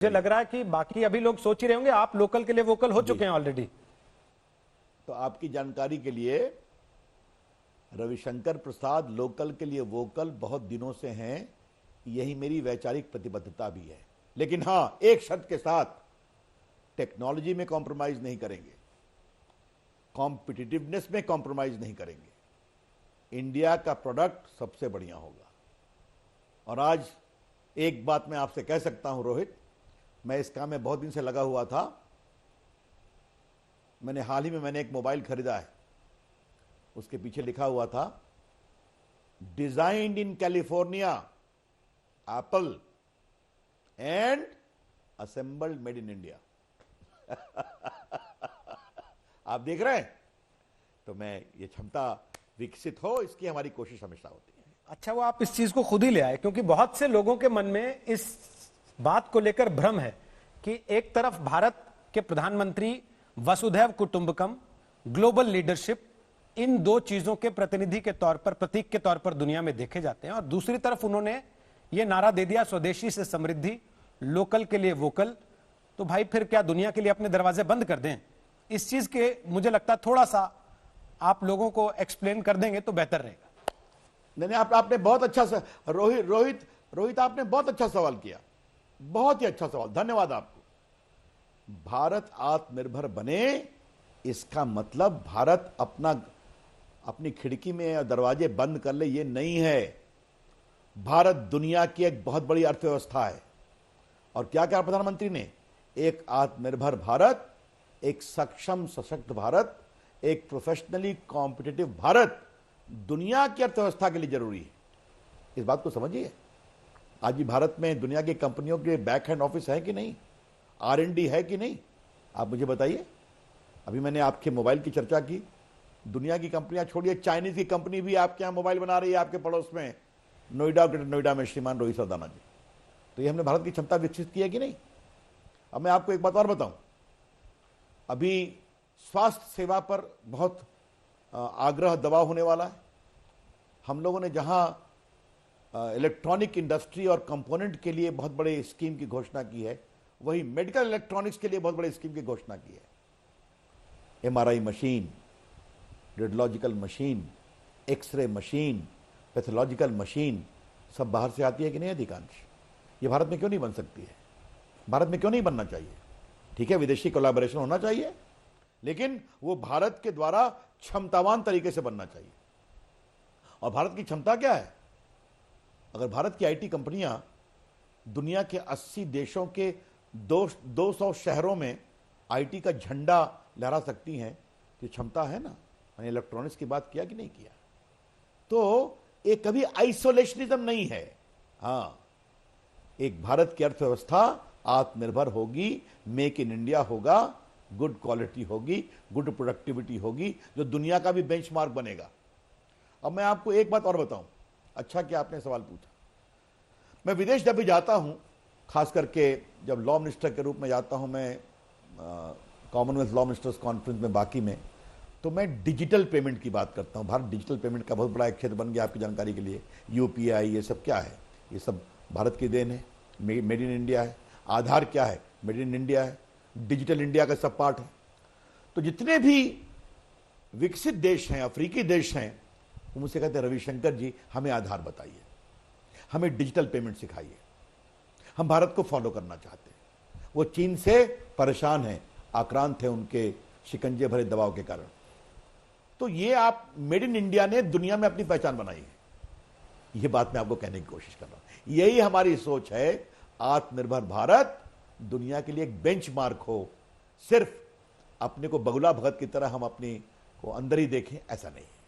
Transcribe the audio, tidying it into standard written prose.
मुझे लग रहा है कि बाकी अभी लोग सोच ही रहे होंगे आप लोकल के लिए वोकल हो चुके हैं ऑलरेडी। तो आपकी जानकारी के लिए रविशंकर प्रसाद लोकल के लिए वोकल बहुत दिनों से हैं, यही मेरी वैचारिक प्रतिबद्धता भी है। लेकिन हां, एक शर्त के साथ, टेक्नोलॉजी में कॉम्प्रोमाइज नहीं करेंगे, कॉम्पिटिटिवनेस में कॉम्प्रोमाइज नहीं करेंगे। इंडिया का प्रोडक्ट सबसे बढ़िया होगा। और आज एक बात मैं आपसे कह सकता हूं रोहित, मैं इस काम में बहुत दिन से लगा हुआ था। हाल ही में एक मोबाइल खरीदा है, उसके पीछे लिखा हुआ था designed in California, Apple and assembled made in India. आप देख रहे हैं, तो मैं ये क्षमता विकसित हो, इसकी हमारी कोशिश हमेशा होती है। अच्छा, वो आप इस चीज को खुद ही ले आए, क्योंकि बहुत से लोगों के मन में इस बात को लेकर भ्रम है कि एक तरफ भारत के प्रधानमंत्री वसुधैव कुटुंबकम, ग्लोबल लीडरशिप, इन दो चीजों के प्रतिनिधि के तौर पर, प्रतीक के तौर पर दुनिया में देखे जाते हैं, और दूसरी तरफ उन्होंने ये नारा दे दिया स्वदेशी से समृद्धि, लोकल के लिए वोकल। तो भाई फिर क्या दुनिया के लिए अपने दरवाजे बंद कर दें? इस चीज के मुझे लगता है थोड़ा सा आप लोगों को एक्सप्लेन कर देंगे तो बेहतर रहेगा। नहीं, आपने बहुत अच्छा रोहित आपने बहुत अच्छा सवाल किया, बहुत ही अच्छा सवाल, धन्यवाद आपको। भारत आत्मनिर्भर बने, इसका मतलब भारत अपनी खिड़की में या दरवाजे बंद कर ले, ये नहीं है। भारत दुनिया की एक बहुत बड़ी अर्थव्यवस्था है। और क्या क्या प्रधानमंत्री ने, एक आत्मनिर्भर भारत, एक सक्षम सशक्त भारत, एक प्रोफेशनली कॉम्पिटिटिव भारत दुनिया की अर्थव्यवस्था के लिए जरूरी है। इस बात को समझिए। आज भी भारत में दुनिया की कंपनियों के बैक हैंड ऑफिस है कि नहीं, R&D है कि नहीं, आप मुझे बताइए। अभी मैंने आपके मोबाइल की चर्चा की, दुनिया की कंपनियां छोड़िए, चाइनीज की कंपनी भी आपके यहां मोबाइल बना रही है, आपके पड़ोस में नोएडा, ग्रेटर नोएडा में श्रीमान रोहित सरदाना जी। तो ये हमने भारत की क्षमता विकसित की है कि नहीं। अब मैं आपको एक बात और बताऊं, अभी स्वास्थ्य सेवा पर बहुत आग्रह दबाव होने वाला है। हम लोगों ने जहां इलेक्ट्रॉनिक इंडस्ट्री और कंपोनेंट के लिए बहुत बड़े स्कीम की घोषणा की है, वही मेडिकल इलेक्ट्रॉनिक्स के लिए बहुत बड़े स्कीम की घोषणा की है। MRI machine, radiological machine, x-ray machine, pathological machine सब बाहर से आती है कि नहीं अधिकांश। ये भारत में क्यों नहीं बन सकती है? भारत में क्यों नहीं बनना चाहिए? ठीक है, विदेशी कोलैबोरेशन होना चाहिए, लेकिन वो भारत के द्वारा क्षमतावान तरीके से बनना चाहिए। और भारत की क्षमता क्या है? अगर भारत की IT कंपनियां दुनिया के 80 देशों के 200 शहरों में IT का झंडा लहरा सकती हैं, तो क्षमता है ना। मैंने इलेक्ट्रॉनिक्स की बात किया कि नहीं किया? तो ये कभी आइसोलेशनिज्म नहीं है। हाँ, एक भारत की अर्थव्यवस्था आत्मनिर्भर होगी, मेक इन इंडिया होगा, गुड क्वालिटी होगी, गुड प्रोडक्टिविटी होगी, जो दुनिया का भी बेंचमार्क बनेगा। अब मैं आपको एक बात और बताऊं, अच्छा कि आपने सवाल पूछा। मैं विदेश जब भी जाता हूं, खास करके जब लॉ मिनिस्टर के रूप में जाता हूं, मैं कॉमनवेल्थ लॉ मिनिस्टर्स कॉन्फ्रेंस में, बाकी में, तो मैं डिजिटल पेमेंट की बात करता हूं। भारत डिजिटल पेमेंट का बहुत बड़ा एक क्षेत्र बन गया। आपकी जानकारी के लिए UPI, ये सब क्या है? ये सब भारत की देन है, मेड इन इंडिया है। आधार क्या है? मेड इन इंडिया है। डिजिटल इंडिया का सब पार्ट है। तो जितने भी विकसित देश हैं, अफ्रीकी देश हैं, वो मुझसे कहते हैं रविशंकर जी हमें आधार बताइए, हमें डिजिटल पेमेंट सिखाइए, हम भारत को फॉलो करना चाहते हैं। वो चीन से परेशान हैं, आक्रांत हैं उनके शिकंजे भरे दबाव के कारण। तो ये आप मेड इन इंडिया ने दुनिया में अपनी पहचान बनाई है। ये बात मैं आपको कहने की कोशिश कर रहा हूं। यही हमारी सोच है, आत्मनिर्भर भारत दुनिया के लिए एक बेंचमार्क हो। सिर्फ अपने को बगुला भगत की तरह हम अपने को अंदर ही देखें, ऐसा नहीं है।